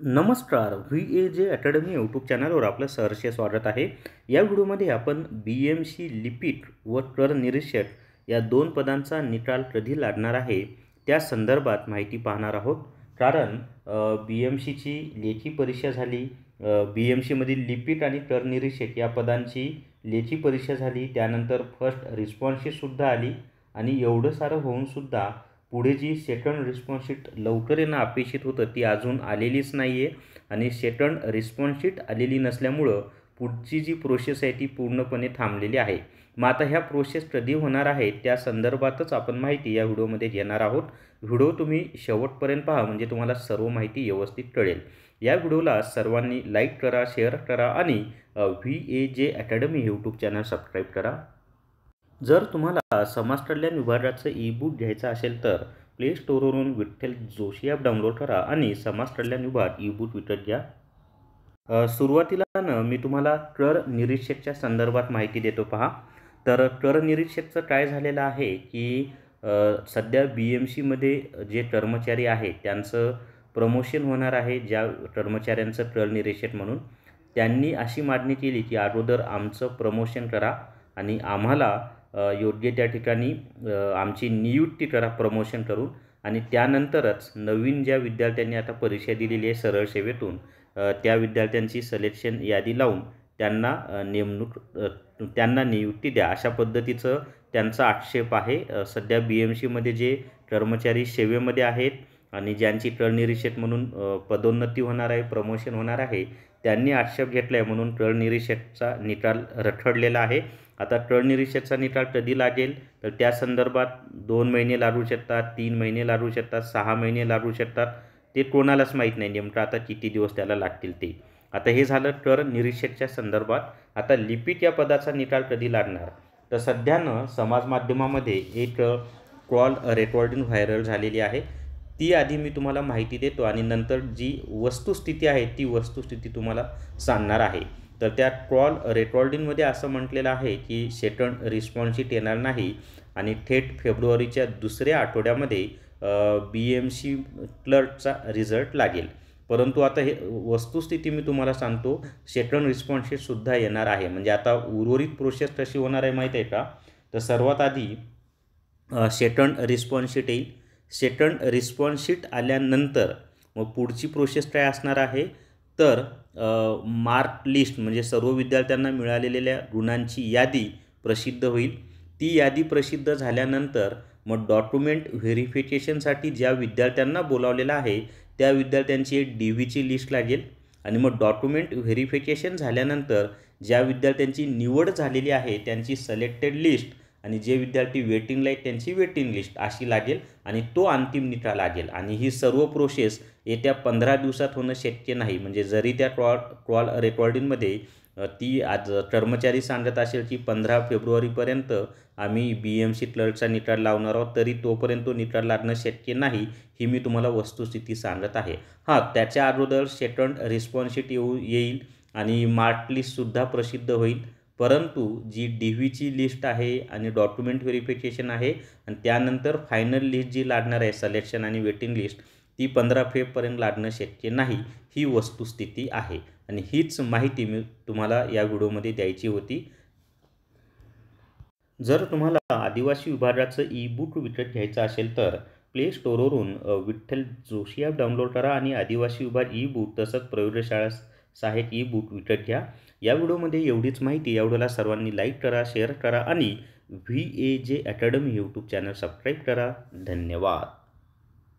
नमस्कार. VAJ academy YouTube चॅनलवर आपलं सहर्ष स्वागत आहे. या व्हिडिओमध्ये आपण BMC लिपिक व कर निरीक्षक या दोन पदांचा निकाल कधी लागणार आहे त्या संदर्भात माहिती पाहणार आहोत. कारण BMCची लेखी परीक्षा झाली, BMCमधील लिपिक आणि कर निरीक्षक या पदांची लेखी परीक्षा झाली, त्यानंतर फर्स्ट रिस्पॉन्सशीटसुद्धा आली आणि एवढं सारं होऊनसुद्धा पुढे जी सेकंड रिस्पॉन्स शीट लवकर येणं अपेक्षित होतं ती अजून आलेलीच नाही आहे आणि सेकंड रिस्पॉन्स शीट आलेली नसल्यामुळं पुढची जी प्रोसेस आहे ती पूर्णपणे थांबलेली आहे. मग आता ह्या प्रोसेस कधी होणार आहे त्या संदर्भातच आपण माहिती या व्हिडिओमध्ये घेणार आहोत. व्हिडिओ तुम्ही शेवटपर्यंत पहा म्हणजे तुम्हाला सर्व माहिती व्यवस्थित कळेल. या व्हिडिओला सर्वांनी लाईक करा, शेअर करा आणि VAJ academy YouTube channel subscribe करा. जर तुम्हाला समाज कल्याण विभागाचं ई-बुक घ्यायचं असेल तर प्ले स्टोअरवरून विठ्ठल जोशी ॲप डाउनलोड करा आणि समाज कल्याण विभाग ई-बुक विकत घ्या. सुरुवातीला मी तुम्हाला कर निरीक्षकच्या संदर्भात माहिती देतो. पहा, तर कर निरीक्षकचं काय झालेलं आहे की सध्या BMCमध्ये जे कर्मचारी आहेत त्यांचं प्रमोशन होणार आहे. ज्या कर्मचाऱ्यांचं कर निरीक्षक म्हणून त्यांनी अशी मागणी केली की अगोदर आमचं प्रमोशन करा आणि आम्हाला योग्य त्या ठिकाणी आमची नियुक्ती करा प्रमोशन करून आणि त्यानंतरच नवीन ज्या विद्यार्थ्यांनी आता परीक्षा दिलेली आहे सरळ सेवेतून त्या विद्यार्थ्यांची सिलेक्शन यादी लावून त्यांना नियुक्ती द्या, अशा पद्धतीचं त्यांचा आक्षेप आहे. सध्या BMCमध्ये जे कर्मचारी सेवेमध्ये आहेत आणि ज्यांची कर निरीक्षक म्हणून पदोन्नती होणार आहे, प्रमोशन होणार आहे, त्यांनी आक्षेप घेतला आहे म्हणून कर निरीक्षकचा निकाल रखडलेला आहे. आता कर निरीक्षकचा निकाल कधी लागेल तर त्या संदर्भात 2 महिने लागू शकतात, 3 महिने लागू शकतात, 6 महिने लागू शकतात. ते कोणालाच माहीत नाही नेमकं आता किती दिवस त्याला लागतील ते. आता हे झालं कर निरीक्षकच्या संदर्भात. आता लिपिक या पदाचा निकाल कधी लागणार तर सध्यानं समाज माध्यमामध्ये एक कॉल रेकॉर्डिंग व्हायरल झालेली आहे. ती आधी मी तुम्हाला माहिती देतो आणि नंतर जी वस्तुस्थिती आहे ती वस्तुस्थिती तुम्हाला सांगणार आहे. तर त्या कॉल रेकॉर्डिंगमध्ये असं म्हटलेलं आहे की सेकंड रिस्पॉन्स शीट येणार नाही आणि थेट फेब्रुवारीच्या दुसऱ्या आठवड्यामध्ये BMC क्लर्कचा रिझल्ट लागेल. परंतु आता हे वस्तुस्थिती मी तुम्हाला सांगतो, सेकंड रिस्पॉन्स शीटसुद्धा येणार आहे. म्हणजे आता उर्वरित प्रोसेस कशी होणार आहे माहीत आहे का? तर सर्वात आधी सेकंड रिस्पॉन्स शीट येईल. सेकंड रिस्पॉन्स शीट आल्यानंतर मग पुढची प्रोसेस काय असणार आहे तर मार्क लिस्ट म्हणजे सर्व विद्यार्थ्यांना मिळालेल्या गुणांची यादी प्रसिद्ध होईल. ती यादी प्रसिद्ध झाल्यानंतर मग डॉक्युमेंट व्हेरिफिकेशनसाठी ज्या विद्यार्थ्यांना बोलावलेलं आहे त्या विद्यार्थ्यांची एक DVची लिस्ट लागेल आणि मग डॉक्युमेंट व्हेरिफिकेशन झाल्यानंतर ज्या विद्यार्थ्यांची निवड झालेली आहे त्यांची सिलेक्टेड लिस्ट आणि जे विद्यार्थी वेटिंगला आहेत त्यांची वेटिंग लिस्ट अशी लागेल आणि तो अंतिम निकाल लागेल. आणि ही सर्व प्रोसेस येत्या 15 दिवसात होणं शक्य नाही. म्हणजे जरी त्या कॉल रेकॉर्डिंगमध्ये ती आज कर्मचारी सांगत असेल की 15 फेब्रुवारीपर्यंत आम्ही BMC क्लर्कचा निकाल लावणार आहोत, तरी तोपर्यंत तो निकाल लागणं शक्य नाही, ही मी तुम्हाला वस्तुस्थिती सांगत आहे. त्याच्या अगोदर सेकंड रिस्पॉन्स शीट येईल आणि मार्क लिस्टसुद्धा प्रसिद्ध होईल. परंतु जी DVची लिस्ट आहे आणि डॉक्युमेंट व्हेरिफिकेशन आहे आणि त्यानंतर फायनल लिस्ट जी लागणार आहे सिलेक्शन आणि वेटिंग लिस्ट ती 15 फेब्रुवारीपर्यंत लागणं शक्य नाही, ही वस्तुस्थिती आहे आणि हीच माहिती मी तुम्हाला या व्हिडिओमध्ये द्यायची होती. जर तुम्हाला आदिवासी विभागाचं ई-बुक विकत घ्यायचं असेल तर प्ले स्टोअरवरून विठ्ठल जोशी ॲप डाउनलोड करा आणि आदिवासी विभाग ई-बुक तसंच प्रयोगशाळा सहाय्यक ई-बुक विकत घ्या. या व्हिडिओमध्ये एवढीच माहिती. या व्हिडिओला सर्वांनी लाईक करा, शेअर करा आणि VAJ academy YouTube channel subscribe करा. धन्यवाद.